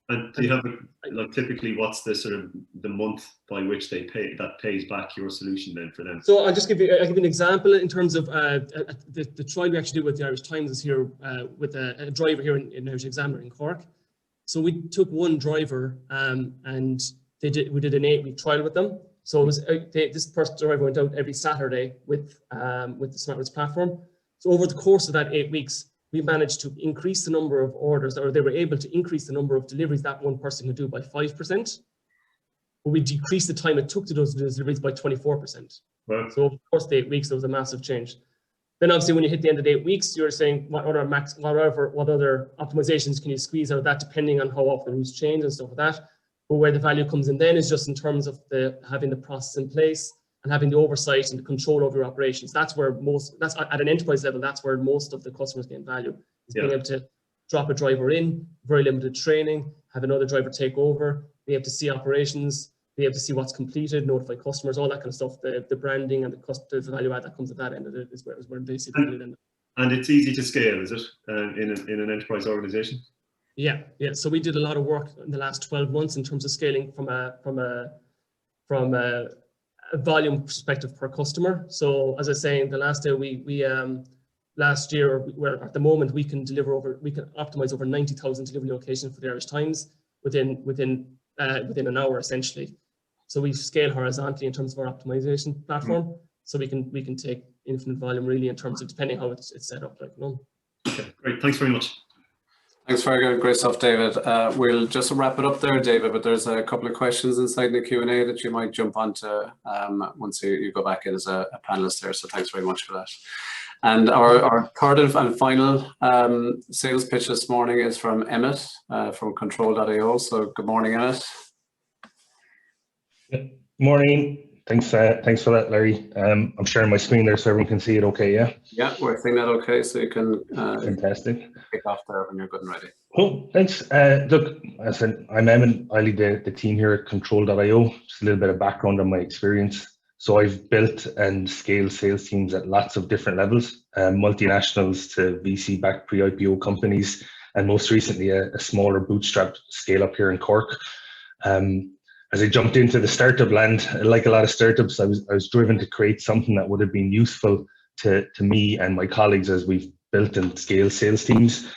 And do you have, like, typically what's the sort of the month by which they pay, that pays back your solution then for them? So I'll give you an example in terms of the trial we actually did with the Irish Times is here with a driver here in Irish Examiner in Cork. So we took one driver and we did an 8-week trial with them. So it was this driver went out every Saturday with the Smart Routes platform. So over the course of that 8 weeks, we managed to increase the number of orders, or they were able to increase the number of deliveries that one person could do by 5%. But we decreased the time it took to do those deliveries by 24%. Wow. So over the course of the 8 weeks, there was a massive change. Then obviously when you hit the end of the 8 weeks, you're saying what other optimizations can you squeeze out of that, depending on how often the routes change and stuff like that. But where the value comes in then is just in terms of having the process in place and having the oversight and the control over your operations. That's at an enterprise level, that's where most of the customers gain value, is being able to drop a driver in, very limited training, have another driver take over, be able to see operations, be able to see what's completed, notify customers, all that kind of stuff. The branding and the value add that comes at that end of it is where they see the value. And it's easy to scale, is it, in an enterprise organization? Yeah. So we did a lot of work in the last 12 months in terms of scaling from a volume perspective per customer. So as I was saying, the last day last year, at the moment we can optimize over 90,000 delivery locations for the Irish Times within an hour essentially. So we scale horizontally in terms of our optimization platform. So we can take infinite volume really in terms of depending how it's set up, like, Okay, great. Thanks very much. Thanks very good. Great stuff, David. We'll just wrap it up there, David, but there's a couple of questions inside the Q&A that you might jump onto once you go back in as a panelist there. So thanks very much for that. And our third and final sales pitch this morning is from Emmett from Control.io. So good morning, Emmett. Good morning. Thanks for that, Larry. I'm sharing my screen there so everyone can see it okay, yeah? Yeah, we're seeing that okay, so you can fantastic. kick off there when you're good and ready. Oh, thanks. Look, as I said, I'm Eamon. I lead the team here at Control.io. Just a little bit of background on my experience. So I've built and scaled sales teams at lots of different levels, multinationals to VC-backed pre-IPO companies, and most recently a smaller bootstrap scale-up here in Cork. As I jumped into the startup land, like a lot of startups, I was driven to create something that would have been useful to me and my colleagues as we've built and scaled sales teams.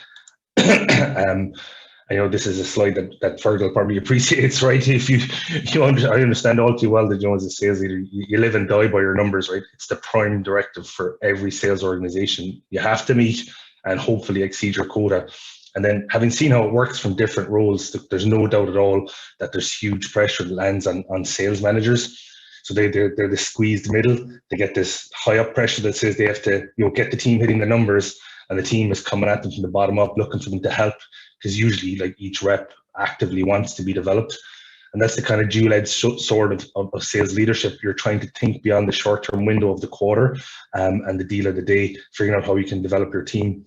I know this is a slide that Fergal probably appreciates, right? I understand all too well that, as a sales leader, you live and die by your numbers, right? It's the prime directive for every sales organization. You have to meet and hopefully exceed your quota. And then, having seen how it works from different roles, there's no doubt at all that there's huge pressure that lands on sales managers. So they're the squeezed middle. They get this high up pressure that says they have to, get the team hitting the numbers, and the team is coming at them from the bottom up, looking for them to help, because usually, like, each rep actively wants to be developed. And that's the kind of dual-edged sword of sales leadership. You're trying to think beyond the short-term window of the quarter and the deal of the day, figuring out how you can develop your team.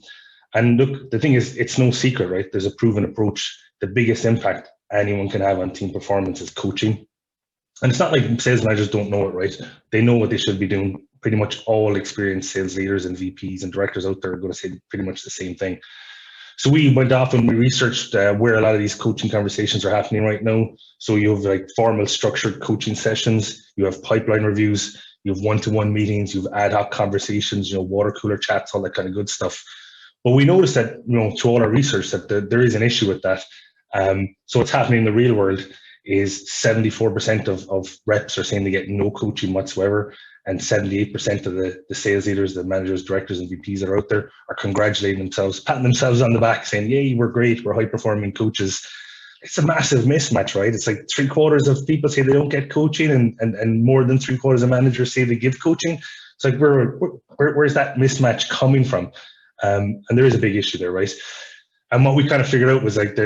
And look, the thing is, it's no secret, right? There's a proven approach. The biggest impact anyone can have on team performance is coaching. And it's not like sales managers don't know it, right? They know what they should be doing. Pretty much all experienced sales leaders and VPs and directors out there are going to say pretty much the same thing. So we went off and we researched where a lot of these coaching conversations are happening right now. So you have like formal structured coaching sessions, you have pipeline reviews, you have one-to-one meetings, you have ad hoc conversations, water cooler chats, all that kind of good stuff. But we noticed that, through all our research, that there is an issue with that. So what's happening in the real world is 74% of reps are saying they get no coaching whatsoever, and 78% of the sales leaders, the managers, directors, and VPs that are out there are congratulating themselves, patting themselves on the back, saying, "Yay, we're great, we're high-performing coaches." It's a massive mismatch, right? It's like 3/4 of people say they don't get coaching, and more than 3/4 of managers say they give coaching. It's like, where's that mismatch coming from? And there is a big issue there, right? And what we kind of figured out was like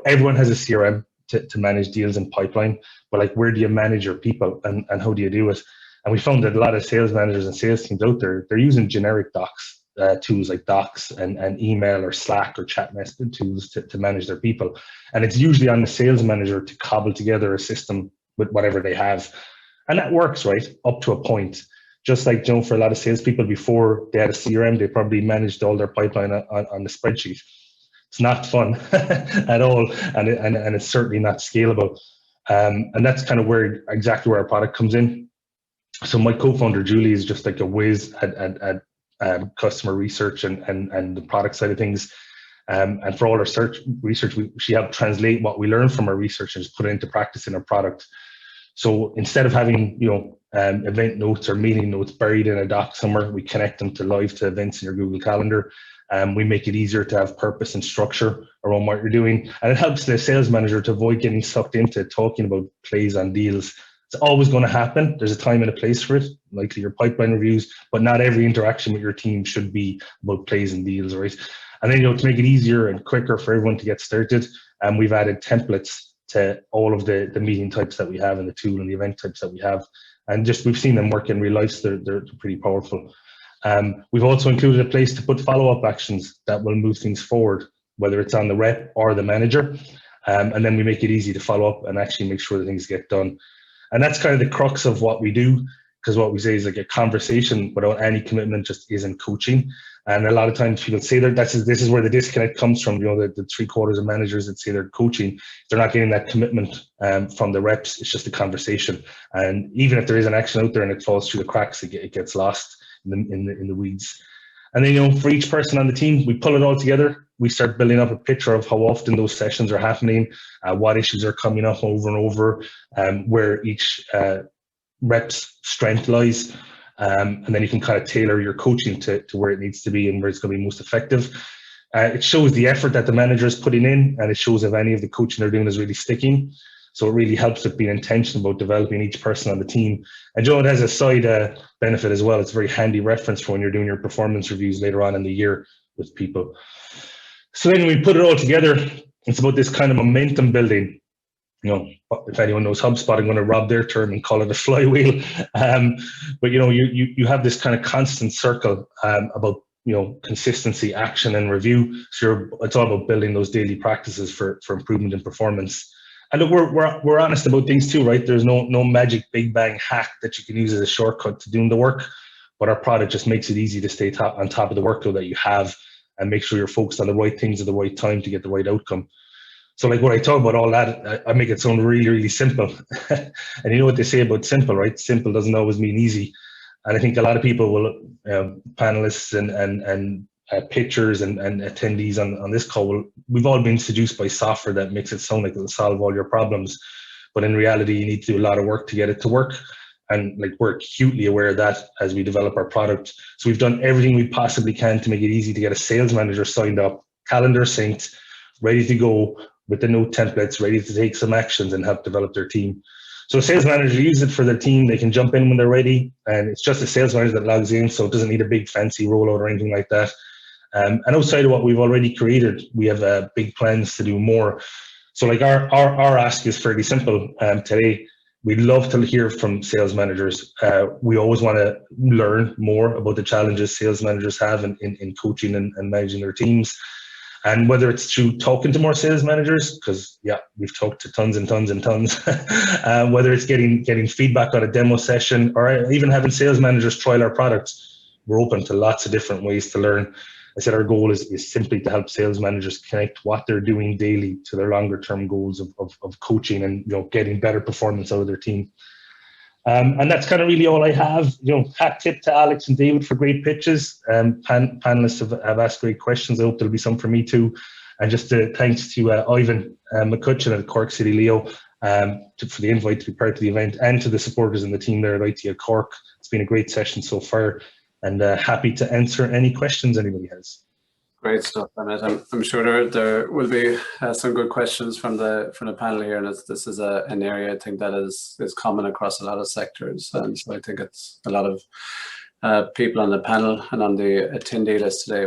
everyone has a CRM to manage deals and pipeline, but like, where do you manage your people and how do you do it? And we found that a lot of sales managers and sales teams out there, they're using generic docs tools like Docs and email or Slack or chat messaging tools to manage their people. And it's usually on the sales manager to cobble together a system with whatever they have. And that works, right, up to a point. Just like, for a lot of salespeople, before they had a CRM, they probably managed all their pipeline on the spreadsheet. It's not fun at all, and it's certainly not scalable. And that's kind of exactly where our product comes in. So my co-founder Julie is just like a whiz at customer research and the product side of things. And for all our research, she helped translate what we learned from our research and just put it into practice in our product. So instead of having event notes or meeting notes buried in a doc somewhere, we connect them to live to events in your Google Calendar. We make it easier to have purpose and structure around what you're doing, and it helps the sales manager to avoid getting sucked into talking about plays on deals. It's always going to happen. There's a time and a place for it, likely your pipeline reviews, but not every interaction with your team should be about plays and deals, right? And then, to make it easier and quicker for everyone to get started, we've added templates to all of the meeting types that we have in the tool and the event types that we have. And we've seen them work in real life, so they're pretty powerful. We've also included a place to put follow-up actions that will move things forward, whether it's on the rep or the manager. And then we make it easy to follow up and actually make sure that things get done. And that's kind of the crux of what we do, because what we say is like a conversation without any commitment just isn't coaching. And a lot of times people say that this is where the disconnect comes from. The 3/4 of managers that say they're coaching, they're not getting that commitment from the reps. It's just a conversation. And even if there is an action out there and it falls through the cracks, it gets lost in the weeds. And then, for each person on the team, we pull it all together. We start building up a picture of how often those sessions are happening, what issues are coming up over and over, where each rep's strength lies. And then you can kind of tailor your coaching to where it needs to be and where it's going to be most effective. It shows the effort that the manager is putting in, and it shows if any of the coaching they're doing is really sticking. So it really helps with being intentional about developing each person on the team. And it has a side benefit as well. It's a very handy reference for when you're doing your performance reviews later on in the year with people. So then we put it all together. It's about this kind of momentum building. If anyone knows HubSpot, I'm going to rob their term and call it a flywheel. But you have this kind of constant circle about consistency, action, and review. So it's all about building those daily practices for improvement in performance. And look, we're honest about things too, right? There's no magic big bang hack that you can use as a shortcut to doing the work, but our product just makes it easy to stay on top of the workload that you have and make sure you're focused on the right things at the right time to get the right outcome. So like when I talk about all that, I make it sound really, really simple. And you know what they say about simple, right? Simple doesn't always mean easy. And I think a lot of people will, panelists and pitchers and attendees on this call, we've all been seduced by software that makes it sound like it'll solve all your problems. But in reality, you need to do a lot of work to get it to work. And like we're acutely aware of that as we develop our product. So we've done everything we possibly can to make it easy to get a sales manager signed up, calendar synced, ready to go with the note templates, ready to take some actions and help develop their team. So a sales manager uses it for their team. They can jump in when they're ready, and it's just a sales manager that logs in, so it doesn't need a big fancy rollout or anything like that. And outside of what we've already created, we have big plans to do more. So like our ask is fairly simple today. We'd love to hear from sales managers. We always want to learn more about the challenges sales managers have in coaching and managing their teams. And whether it's through talking to more sales managers, because yeah, we've talked to tons and tons and tons, whether it's getting feedback on a demo session or even having sales managers trial our products, we're open to lots of different ways to learn. I said our goal is simply to help sales managers connect what they're doing daily to their longer term goals of coaching and getting better performance out of their team. And that's kind of really all I have. Hat tip to Alex and David for great pitches. Panelists have asked great questions. I hope there'll be some for me too. And just thanks to Ivan McCutcheon at Cork City Leo for the invite to be part of the event, and to the supporters and the team there at IT Cork. It's been a great session so far, and happy to answer any questions anybody has. Great stuff, Emmett. I'm sure there will be some good questions from the panel here, and this is an area I think that is common across a lot of sectors, and so I think it's a lot of people on the panel and on the attendee list today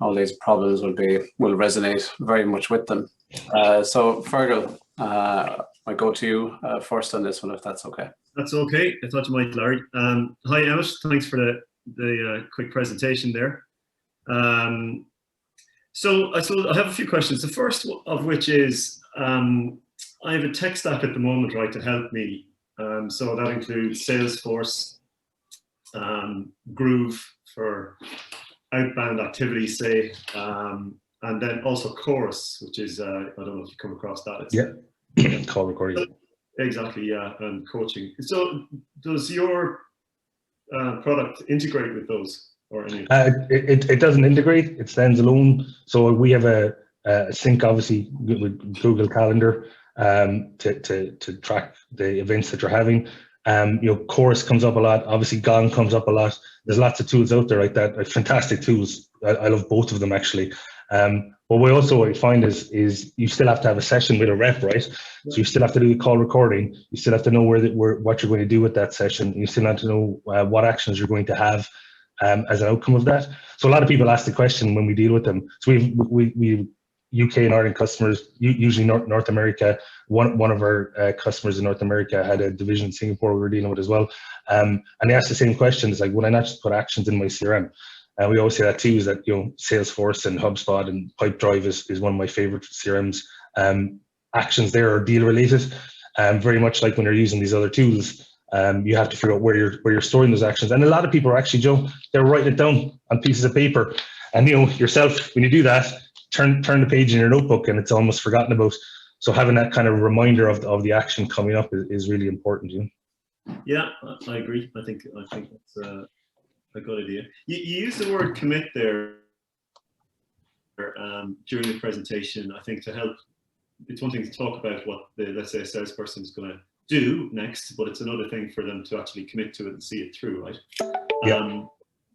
all these problems will resonate very much with them. So Fergal, I go to you first on this one, if that's okay. That's okay. I thought you might, Larry. Hi, Emmett. Thanks for the quick presentation there. So I have a few questions. The first of which is, I have a tech stack at the moment, right, to help me. So that includes Salesforce, Groove for outbound activities, say, and then also Chorus, which is, I don't know if you come across that. Yeah, call recording. Exactly, yeah, and coaching. So does your product integrate with those? Or any? It doesn't integrate, it stands alone. So we have a sync obviously with Google Calendar to track the events that you're having. Chorus comes up a lot, obviously Gong comes up a lot. There's lots of tools out there like that, like fantastic tools. I love both of them actually. But what I find is you still have to have a session with a rep, right? So you still have to do the call recording. You still have to know what you're going to do with that session. You still have to know what actions you're going to have as an outcome of that. So a lot of people ask the question when we deal with them. So we UK and Ireland customers, usually North America. One of our customers in North America had a division in Singapore we were dealing with as well. And they asked the same question. It's like, would I not just put actions in my CRM? And we always say that too, is that Salesforce and HubSpot and Pipedrive is one of my favorite CRMs. Actions there are deal related, very much like when you're using these other tools. You have to figure out where you're storing those actions, and a lot of people are actually, they're writing it down on pieces of paper. And yourself, when you do that, turn the page in your notebook, and it's almost forgotten about. So having that kind of reminder of the action coming up is really important. Yeah, I agree. I think that's a good idea. You used the word commit there during the presentation. I think to help, it's one thing to talk about what let's say a salesperson is going to do next, but it's another thing for them to actually commit to it and see it through, right? Yeah.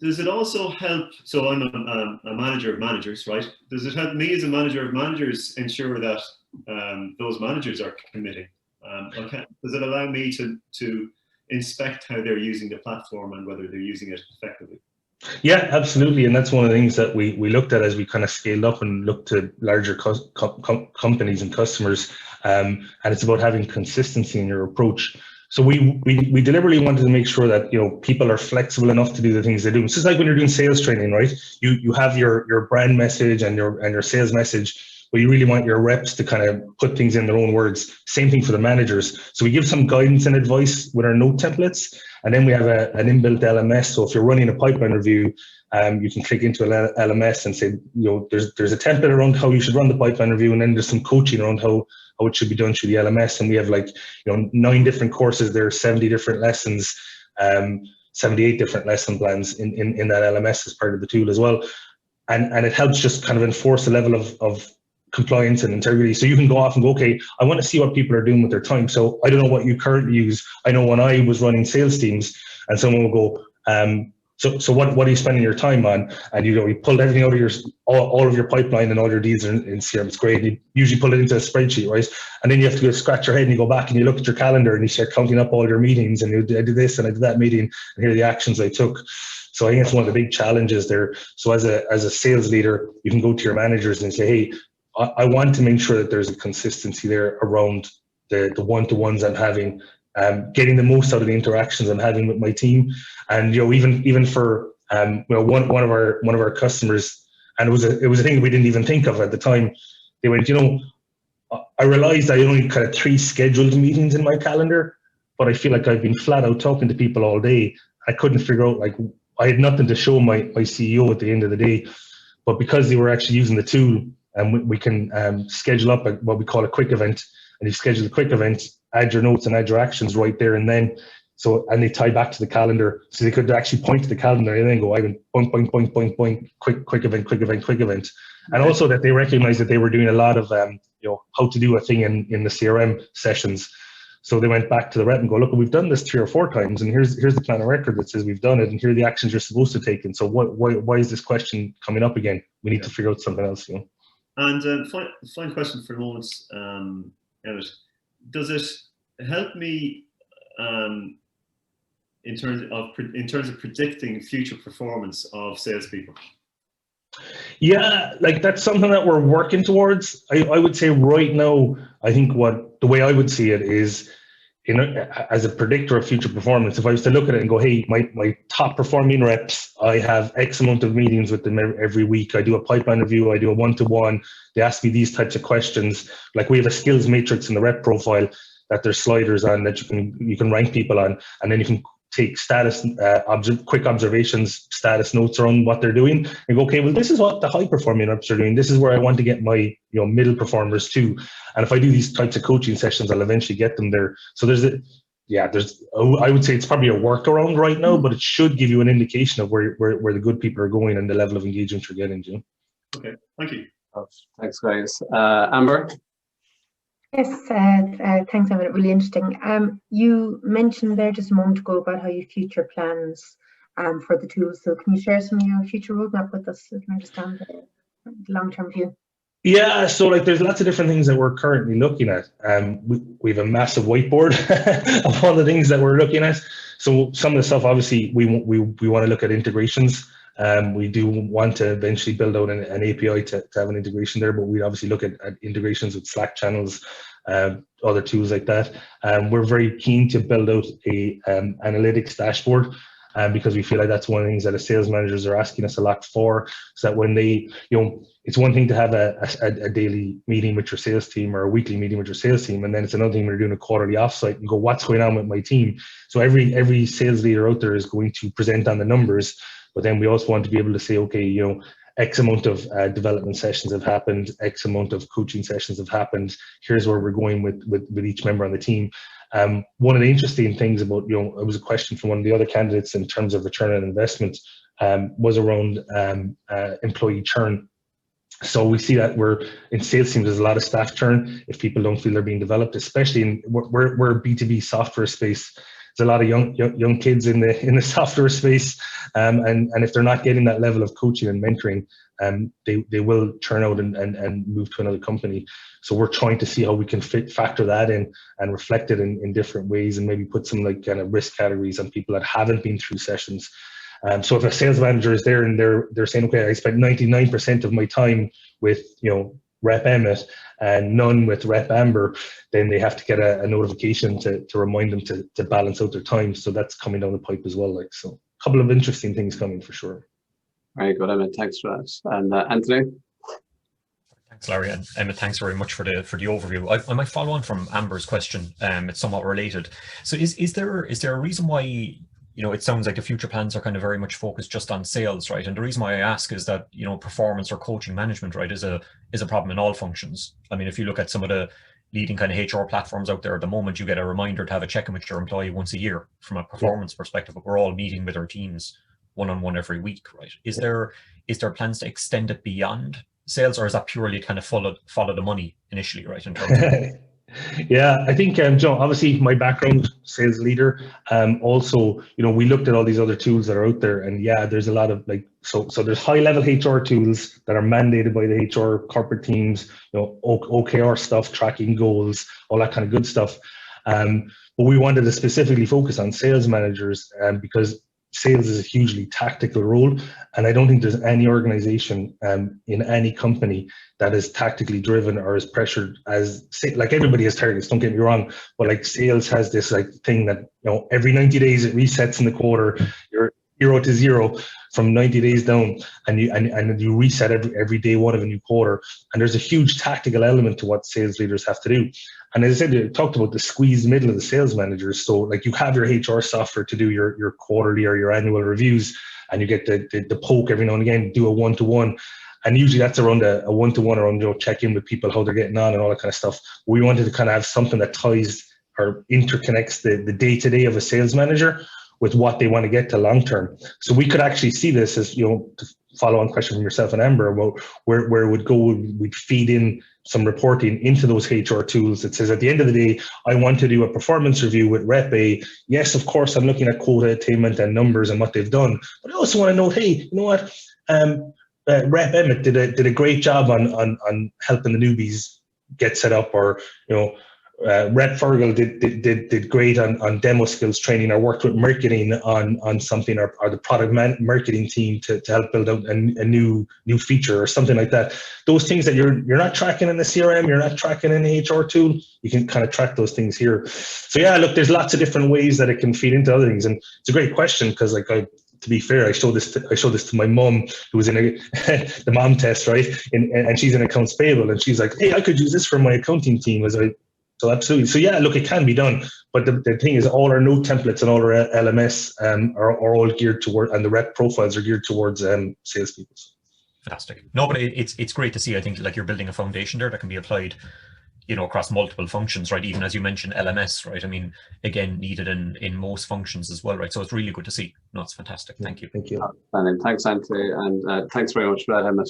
Does it also help, so I'm a manager of managers, right? Does it help me as a manager of managers ensure that those managers are committing? Does it allow me to inspect how they're using the platform and whether they're using it effectively? Yeah, absolutely. And that's one of the things that we looked at as we kind of scaled up and looked to larger companies and customers. And it's about having consistency in your approach. So we deliberately wanted to make sure that, you know, people are flexible enough to do the things they do. It's just like when you're doing sales training, right? You have your brand message and your sales message, but you really want your reps to kind of put things in their own words. Same thing for the managers. So we give some guidance and advice with our note templates, and then we have an inbuilt LMS. So if you're running a pipeline review, you can click into an LMS and say, you know, there's a template around how you should run the pipeline review, and then there's some coaching around how it should be done through the LMS. And we have, like, you know, 9 different courses there, 70 different lessons, 78 different lesson plans in that LMS as part of the tool as well. And it helps just kind of enforce a level of compliance and integrity. So you can go off and go, okay, I want to see what people are doing with their time. So I don't know what you currently use. I know when I was running sales teams, and someone will go, so what are you spending your time on? And you know, you pulled everything out of your all of your pipeline and all your deals in CRM. It's great. You usually pull it into a spreadsheet, right? And then you have to go scratch your head and you go back and you look at your calendar and you start counting up all your meetings, and I did this and I did that meeting, and here are the actions I took. So I think it's one of the big challenges there. So as a sales leader, you can go to your managers and say, hey, I want to make sure that there's a consistency there around the one-to-ones I'm having, getting the most out of the interactions I'm having with my team. And, you know, even for well, one of our customers, and it was a thing we didn't even think of at the time. They went, you know, I realized I only kind of 3 scheduled meetings in my calendar, but I feel like I've been flat out talking to people all day. I couldn't figure out, like, I had nothing to show my CEO at the end of the day. But because they were actually using the tool, and we can schedule up what we call a quick event, and you schedule a quick event, add your notes and add your actions right there and then. So, and they tie back to the calendar, so they could actually point to the calendar and then go, I went point, quick event. And also that they recognize that they were doing a lot of, you know, how to do a thing in the CRM sessions. So they went back to the rep and go, look, we've done this 3 or 4 times, and here's the plan of record that says we've done it, and here are the actions you're supposed to take. And so why is this question coming up again? We need to figure out something else, you know. And final question for the moment, Emmett. Does it help me in terms of predicting future performance of salespeople? Yeah, like that's something that we're working towards. I would say right now, I think the way I would see it is, you know, as a predictor of future performance, if I was to look at it and go, hey, my top performing reps, I have X amount of meetings with them every week. I do a pipeline review, I do a one-to-one. They ask me these types of questions. Like, we have a skills matrix in the rep profile that there's sliders on that you can rank people on, and then you can take status, quick observations, status notes around what they're doing, and go, okay, well, this is what the high performing reps are doing. This is where I want to get my, you know, middle performers to. And if I do these types of coaching sessions, I'll eventually get them there. So I would say it's probably a workaround right now, but it should give you an indication of where the good people are going and the level of engagement you're getting to. Okay, thank you. Thanks, guys. Amber? Yes, thanks, Evan. Really interesting. You mentioned there just a moment ago about how you future plans for the tools. So can you share some of your future roadmap with us so we can understand the long-term view? Yeah, so like there's lots of different things that we're currently looking at. We have a massive whiteboard of all the things that we're looking at. So some of the stuff, obviously, we want to look at integrations. We do want to eventually build out an API to have an integration there, but we obviously look at integrations with Slack channels, other tools like that. We're very keen to build out a analytics dashboard, because we feel like that's one of the things that the sales managers are asking us a lot for, so that when they, you know, it's one thing to have a daily meeting with your sales team or a weekly meeting with your sales team, and then it's another thing when you're doing a quarterly offsite and go, what's going on with my team? So every sales leader out there is going to present on the numbers, but then we also want to be able to say, okay, you know, X amount of development sessions have happened, X amount of coaching sessions have happened. Here's where we're going with each member on the team. One of the interesting things about, you know, it was a question from one of the other candidates in terms of return on investment, was around employee churn. So we see that we're in sales teams, there's a lot of staff churn if people don't feel they're being developed, especially we're a B2B software space. There's a lot of young kids in the software space, and if they're not getting that level of coaching and mentoring, they will churn out and move to another company. So we're trying to see how we can factor that in and reflect it in different ways, and maybe put some like kind of risk categories on people that haven't been through sessions. So if a sales manager is there and they're saying, okay, I spent 99% of my time with, you know, Rep Emmett and none with Rep Amber, then they have to get a notification to remind them to balance out their time. So that's coming down the pipe as well. Like, so a couple of interesting things coming for sure. Very good, Emmett. Thanks for that. And Anthony? Thanks, Larry, and Emma, thanks very much for the overview. I might follow on from Amber's question. It's somewhat related. So is there a reason why, you know, it sounds like the future plans are kind of very much focused just on sales, right? And the reason why I ask is that, you know, performance or coaching management, right, is a problem in all functions. I mean, if you look at some of the leading kind of HR platforms out there at the moment, you get a reminder to have a check-in with your employee once a year from a performance perspective, but we're all meeting with our teams one-on-one every week, right? Is there plans to extend it beyond sales, or is that purely kind of follow the money initially, right? In terms of Yeah, I think, Joe, obviously my background, sales leader, also, you know, we looked at all these other tools that are out there, and yeah, there's a lot of like, so there's high level HR tools that are mandated by the HR corporate teams, you know, OKR stuff, tracking goals, all that kind of good stuff. But we wanted to specifically focus on sales managers, because sales is a hugely tactical role, and I don't think there's any organization in any company that is tactically driven or is pressured as, like, everybody has targets, don't get me wrong, but like sales has this like thing that, you know, every 90 days it resets in the quarter, you're 0 to 0 from 90 days down, and you reset every day one of a new quarter, and there's a huge tactical element to what sales leaders have to do. And as I said, you talked about the squeezed middle of the sales managers. So like, you have your HR software to do your quarterly or your annual reviews, and you get the poke every now and again, do a one-to-one. And usually that's around a one-to-one, around, you know, check in with people, how they're getting on and all that kind of stuff. We wanted to kind of have something that ties or interconnects the day-to-day of a sales manager with what they want to get to long-term. So we could actually see this as, you know, to follow on question from yourself and Amber about where it would go, we'd feed in some reporting into those HR tools that says, at the end of the day, I want to do a performance review with Rep A. Yes, of course, I'm looking at quota attainment and numbers and what they've done, but I also want to know, hey, you know what, Rep Emmett did a great job on helping the newbies get set up, or, you know, Rep Fergal did great on demo skills training, or worked with marketing on something, or the product marketing team to help build out a new feature or something like that. Those things that you're not tracking in the CRM, you're not tracking in the HR tool, you can kind of track those things here. So yeah, look, there's lots of different ways that it can feed into other things, and it's a great question, because like, to be fair, I showed this to my mum, who was in the mom test, right? And she's in accounts payable, and she's like, hey, I could use this for my accounting team. So absolutely. So yeah, look, it can be done. But the thing is, all our note templates and all our LMS are all geared toward, and the rep profiles are geared towards salespeople. Fantastic. No, but it's great to see. I think like you're building a foundation there that can be applied, you know, across multiple functions, right? Even as you mentioned, LMS, right? I mean, again, needed in most functions as well, right? So it's really good to see. No, it's fantastic. Thank you. Thank you. And thanks, Anthony, and thanks very much for that, Emmett.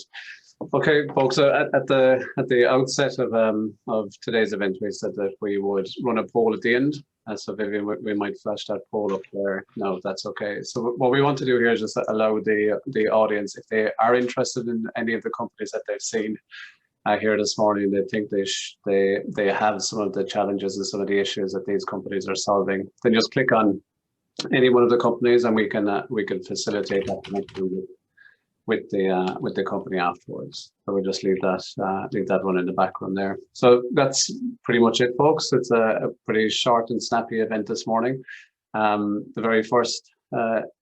Okay, folks. At the outset of today's event, we said that we would run a poll at the end. So Vivian, we might flash that poll up there now, if that's okay. So what we want to do here is just allow the audience, if they are interested in any of the companies that they've seen here this morning, they think they have some of the challenges and some of the issues that these companies are solving, then just click on any one of the companies, and we can facilitate that connection with the company afterwards. So we'll just leave that one in the background there. So that's pretty much it, folks. It's a pretty short and snappy event this morning. The very first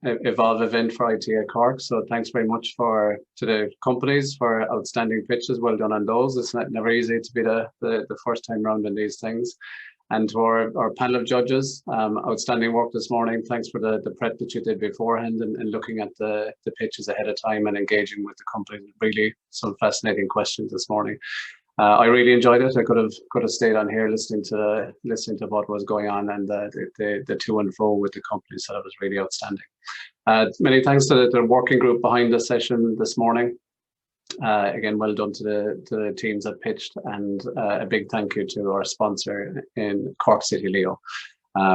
Evolve event for IT at Cork. So thanks very much to the companies for outstanding pitches. Well done on those. It's never easy to be the first time round in these things. And to our panel of judges, outstanding work this morning. Thanks for the prep that you did beforehand, and looking at the pitches ahead of time and engaging with the company. Really some fascinating questions this morning. I really enjoyed it. I could have stayed on here listening to what was going on, and the to and fro with the company. So that was really outstanding. Many thanks to the working group behind the session this morning. Again, well done to the teams that pitched, and a big thank you to our sponsor in Cork City Leo.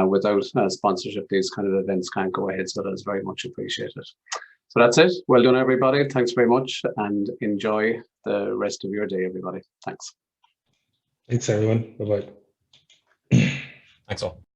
Without sponsorship, these kind of events can't go ahead, so that's very much appreciated. So that's it. Well done, everybody. Thanks very much, and enjoy the rest of your day, everybody. Thanks. Thanks, everyone. Bye-bye. Thanks all.